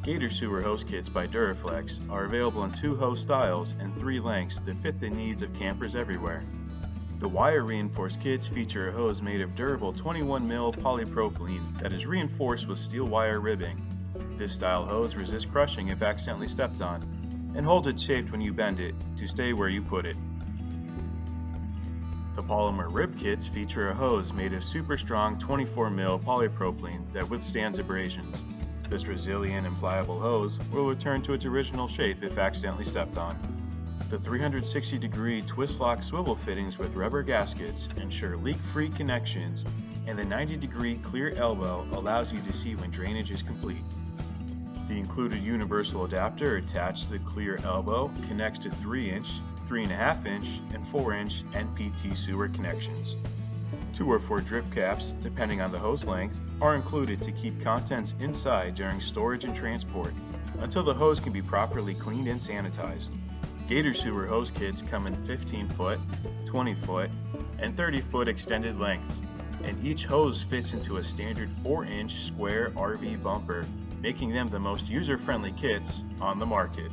Gator sewer hose kits by Duraflex are available in 2 hose styles and 3 lengths to fit the needs of campers everywhere. The wire reinforced kits feature a hose made of durable 21mm polypropylene that is reinforced with steel wire ribbing. This style hose resists crushing if accidentally stepped on, and holds its shape when you bend it to stay where you put it. The polymer rib kits feature a hose made of super strong 24mm polypropylene that withstands abrasions. This resilient and pliable hose will return to its original shape if accidentally stepped on. The 360-degree twist-lock swivel fittings with rubber gaskets ensure leak-free connections, and the 90-degree clear elbow allows you to see when drainage is complete. The included universal adapter attached to the clear elbow connects to 3-inch, 3.5-inch, and 4-inch NPT sewer connections. 2 or 4 drip caps, depending on the hose length, are included to keep contents inside during storage and transport until the hose can be properly cleaned and sanitized. Gator sewer hose kits come in 15-foot, 20-foot, and 30-foot extended lengths, and each hose fits into a standard 4-inch square RV bumper, making them the most user-friendly kits on the market.